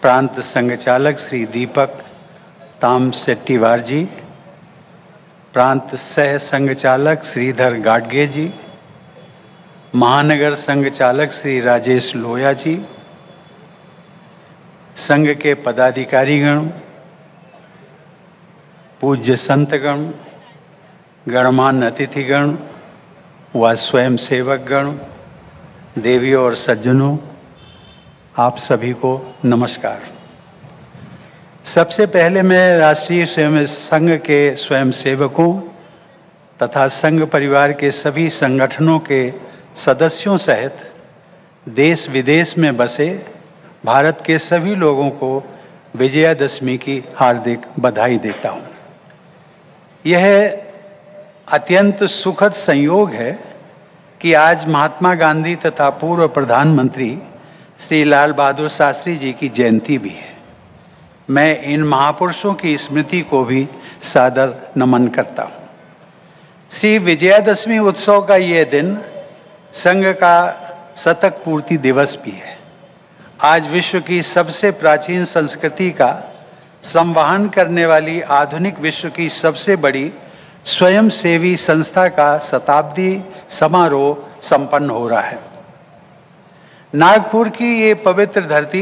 प्रांत संघ चालक श्री दीपक ताम सेट्टीवार जी, प्रांत सह संघ चालक श्रीधर गाडगे जी, महानगर संघ चालक श्री राजेश लोया जी, संघ के पदाधिकारीगण, पूज्य संतगण, गणमान्य अतिथिगण व स्वयं सेवकगण, देवियों और सज्जनों, आप सभी को नमस्कार। सबसे पहले मैं राष्ट्रीय स्वयं संघ के स्वयं सेवकों तथा संघ परिवार के सभी संगठनों के सदस्यों सहित देश विदेश में बसे भारत के सभी लोगों को विजयादशमी की हार्दिक बधाई देता हूं। यह अत्यंत सुखद संयोग है कि आज महात्मा गांधी तथा पूर्व प्रधानमंत्री श्री लाल बहादुर शास्त्री जी की जयंती भी है। मैं इन महापुरुषों की स्मृति को भी सादर नमन करता हूं। श्री विजयादशमी उत्सव का यह दिन संघ का शतक पूर्ति दिवस भी है। आज विश्व की सबसे प्राचीन संस्कृति का संवहन करने वाली आधुनिक विश्व की सबसे बड़ी स्वयंसेवी संस्था का शताब्दी समारोह संपन्न हो रहा है। नागपुर की ये पवित्र धरती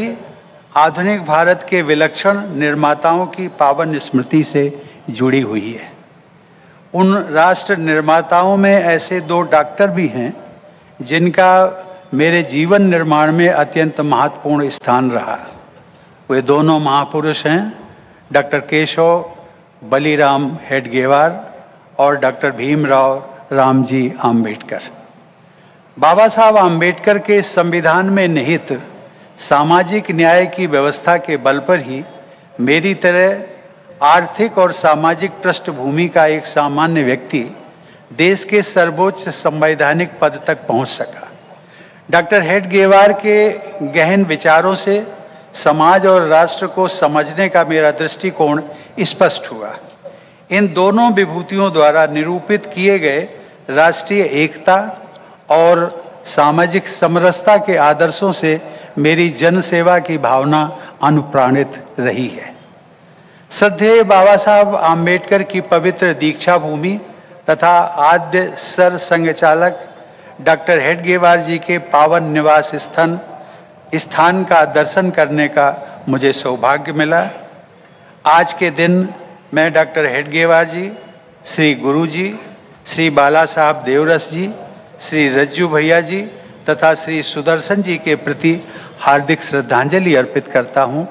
आधुनिक भारत के विलक्षण निर्माताओं की पावन स्मृति से जुड़ी हुई है। उन राष्ट्र निर्माताओं में ऐसे दो डॉक्टर भी हैं जिनका मेरे जीवन निर्माण में अत्यंत महत्वपूर्ण स्थान रहा। वे दोनों महापुरुष हैं डॉक्टर केशव बलिराम हेडगेवार और डॉक्टर भीमराव रामजी आम्बेडकर। बाबा साहब आम्बेडकर के संविधान में निहित सामाजिक न्याय की व्यवस्था के बल पर ही मेरी तरह आर्थिक और सामाजिक पृष्ठभूमि का एक सामान्य व्यक्ति देश के सर्वोच्च संवैधानिक पद तक पहुंच सका। डॉक्टर हेडगेवार के गहन विचारों से समाज और राष्ट्र को समझने का मेरा दृष्टिकोण स्पष्ट हुआ। इन दोनों विभूतियों द्वारा निरूपित किए गए राष्ट्रीय एकता और सामाजिक समरसता के आदर्शों से मेरी जन सेवा की भावना अनुप्राणित रही है। श्रद्धेय बाबा साहब आम्बेडकर की पवित्र दीक्षा भूमि तथा आद्य सर संघ चालक डॉक्टर हेडगेवार जी के पावन निवास स्थान का दर्शन करने का मुझे सौभाग्य मिला। आज के दिन मैं डॉक्टर हेडगेवार जी, श्री गुरु जी, श्री बाला साहब देवरस जी, श्री रज्जू भैया जी तथा श्री सुदर्शन जी के प्रति हार्दिक श्रद्धांजलि अर्पित करता हूं।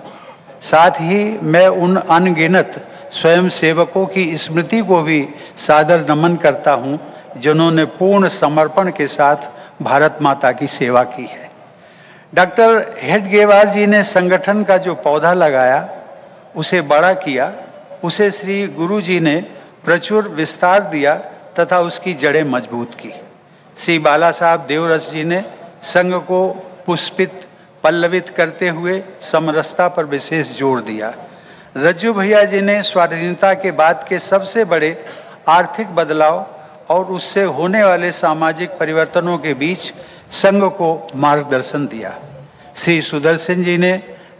साथ ही मैं उन अनगिनत स्वयं सेवकों की स्मृति को भी सादर नमन करता हूं जिन्होंने पूर्ण समर्पण के साथ भारत माता की सेवा की है। डॉक्टर हेडगेवार जी ने संगठन का जो पौधा लगाया, उसे बड़ा किया, उसे श्री गुरु जी ने प्रचुर विस्तार दिया तथा उसकी जड़ें मजबूत की। श्री बाला साहब देवरस जी ने संघ को पुष्पित पल्लवित करते हुए समरसता पर विशेष जोर दिया। रज्जू भैया जी ने स्वाधीनता के बाद के सबसे बड़े आर्थिक बदलाव और उससे होने वाले सामाजिक परिवर्तनों के बीच संघ को मार्गदर्शन दिया। श्री सुदर्शन जी ने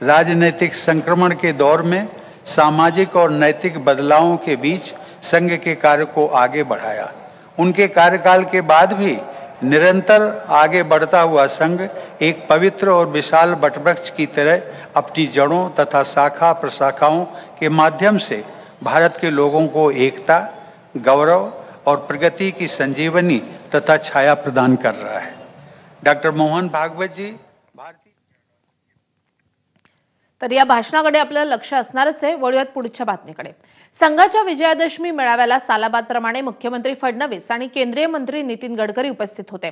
राजनीतिक संक्रमण के दौर में सामाजिक और नैतिक बदलावों के बीच संघ के कार्य को आगे बढ़ाया। उनके कार्यकाल के बाद भी निरंतर आगे बढ़ता हुआ संघ एक पवित्र और विशाल वटवृक्ष की तरह अपनी जड़ों तथा शाखा प्रशाखाओं के माध्यम से भारत के लोगों को एकता, गौरव और प्रगति की संजीवनी तथा छाया प्रदान कर रहा है। डॉक्टर मोहन भागवत जी भारतीय। तर या भाषणाकडे आपल्याला लक्ष असणारच आहे। वळूयात पुढच्या बातमीकडे। संघाच्या विजयादशमी मेळाव्याला सालाबादप्रमाणे मुख्यमंत्री फडणवीस आणि केंद्रीय मंत्री नितीन गडकरी उपस्थित होते।